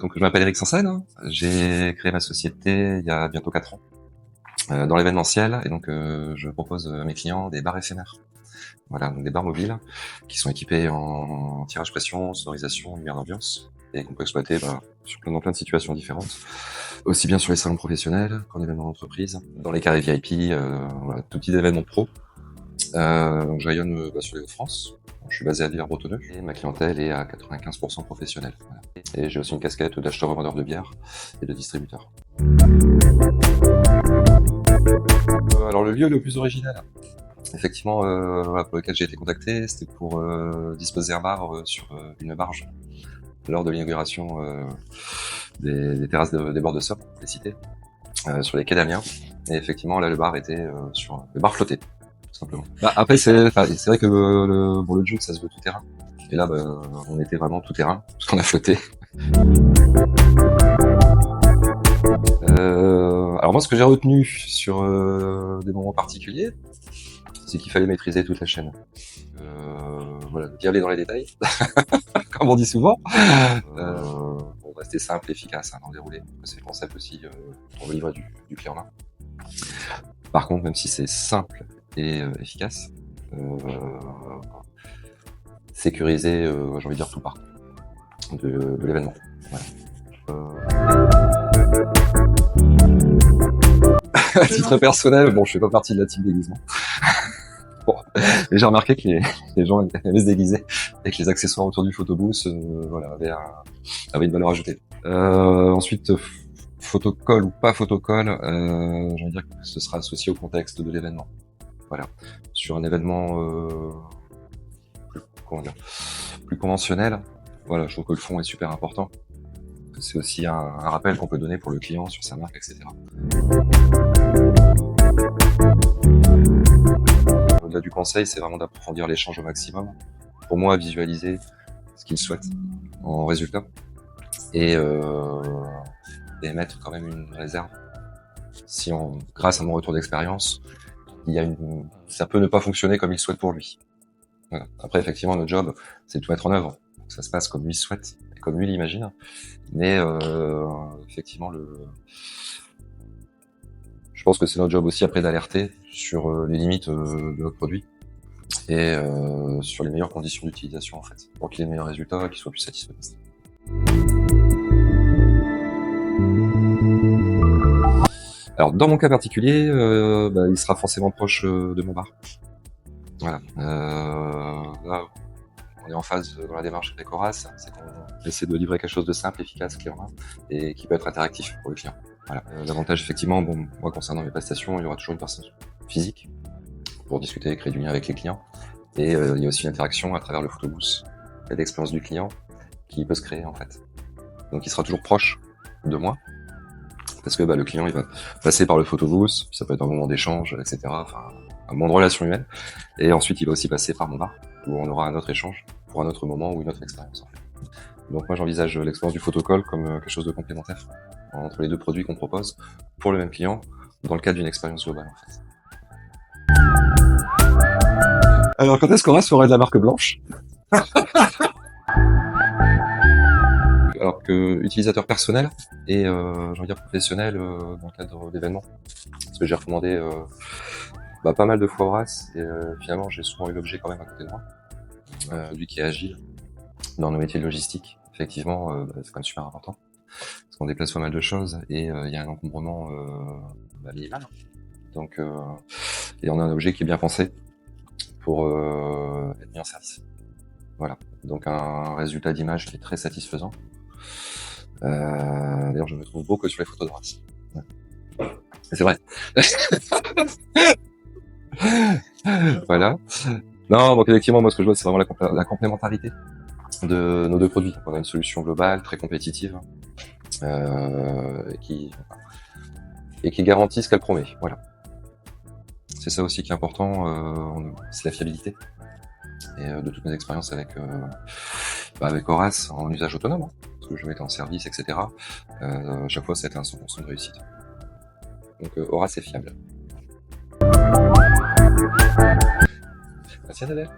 Donc je m'appelle Eric Sansen, hein. J'ai créé ma société il y a bientôt 4 ans dans l'événementiel, et donc je propose à mes clients des bars éphémères. Voilà, donc des bars mobiles qui sont équipés en tirage pression, sonorisation, lumière d'ambiance, et qu'on peut exploiter dans plein de situations différentes, aussi bien sur les salons professionnels qu'en événements d'entreprise, dans les carrés VIP, voilà, tout type d'événements pro. Donc je rayonne sur les Hauts-de-France. Je suis basé à Villers-Bretonneux et ma clientèle est à 95% professionnelle. Voilà. Et j'ai aussi une casquette d'acheteur-revendeur de bière et de distributeur. Alors le lieu le plus original, effectivement, voilà, pour lequel j'ai été contacté, c'était pour disposer un bar sur une barge lors de l'inauguration des terrasses des bords de Somme, des cités, sur les quais d'Amiens. Et effectivement, là, le bar était sur le bar flotté. Simplement. Après, c'est vrai que le joke, ça se veut tout terrain. Et là, on était vraiment tout terrain, parce qu'on a flotté. Alors moi, ce que j'ai retenu sur des moments particuliers, c'est qu'il fallait maîtriser toute la chaîne. Voilà, d'y aller dans les détails, comme on dit souvent. Rester simple, efficace dans le déroulé. C'est le concept aussi pour le livret du clé en main. Par contre, même si c'est simple et efficace, sécuriser, j'ai envie de dire tout part de l'événement. Voilà. À titre personnel, bon, je fais pas partie de la team déguisement. Bon, mais j'ai remarqué que les gens aimaient se déguiser et que les accessoires autour du photobooth, voilà, avaient une valeur ajoutée. Ensuite, photocall ou pas photocall, j'ai envie de dire que ce sera associé au contexte de l'événement. Voilà. Sur un événement plus conventionnel, voilà, je trouve que le fond est super important. C'est aussi un rappel qu'on peut donner pour le client sur sa marque, etc. Au-delà du conseil, c'est vraiment d'approfondir l'échange au maximum. Pour moi, visualiser ce qu'il souhaite en résultat et mettre quand même une réserve. Si grâce à mon retour d'expérience, ça peut ne pas fonctionner comme il souhaite pour lui. Voilà. Après, effectivement, notre job, c'est de tout mettre en œuvre. Donc, ça se passe comme lui souhaite et comme lui l'imagine. Mais effectivement, je pense que c'est notre job aussi après d'alerter sur les limites de notre produit et sur les meilleures conditions d'utilisation en fait, pour qu'il ait de meilleurs résultats et qu'il soit plus satisfait. Alors dans mon cas particulier, il sera forcément proche de mon bar. Voilà. Là, on est en phase dans la démarche avec Horace, c'est qu'on essaie de livrer quelque chose de simple, efficace, clé en main, et qui peut être interactif pour le client. Voilà. L'avantage, effectivement, moi concernant mes prestations, il y aura toujours une personne physique pour discuter, créer du lien avec les clients, et il y a aussi une interaction à travers le photobooth et l'expérience du client qui peut se créer en fait. Donc il sera toujours proche de moi, parce que le client il va passer par le photobooth, ça peut être un moment d'échange, etc. Enfin, un moment de relation humaine, et ensuite il va aussi passer par mon bar, où on aura un autre échange pour un autre moment ou une autre expérience en fait. Donc moi j'envisage l'expérience du photocall comme quelque chose de complémentaire entre les deux produits qu'on propose pour le même client dans le cadre d'une expérience globale en fait. Alors quand est-ce qu'Horace ferait de la marque blanche? Alors que utilisateur personnel et j'ai envie de dire professionnel dans le cadre d'événements. Parce que j'ai recommandé pas mal de fois Horace et finalement j'ai souvent eu l'objet quand même à côté de moi. Lui qui est agile dans nos métiers de logistique, effectivement c'est quand même super important. Parce qu'on déplace pas mal de choses et il y a un encombrement minimal. Donc et on a un objet qui est bien pensé pour être mis en service. Voilà. Donc un résultat d'image qui est très satisfaisant. D'ailleurs, je me trouve beau que sur les photos de Horace. Ouais. C'est vrai. Voilà. Non, donc effectivement, moi, ce que je vois, c'est vraiment la complémentarité de nos deux produits. On a une solution globale, très compétitive, et qui garantit ce qu'elle promet. Voilà. C'est ça aussi qui est important, c'est la fiabilité. Et de toutes mes expériences avec Horace en usage autonome, hein, parce que je mettais en service, etc. Chaque fois, c'était un 100% de réussite. Donc Horace est fiable. Merci Annabelle.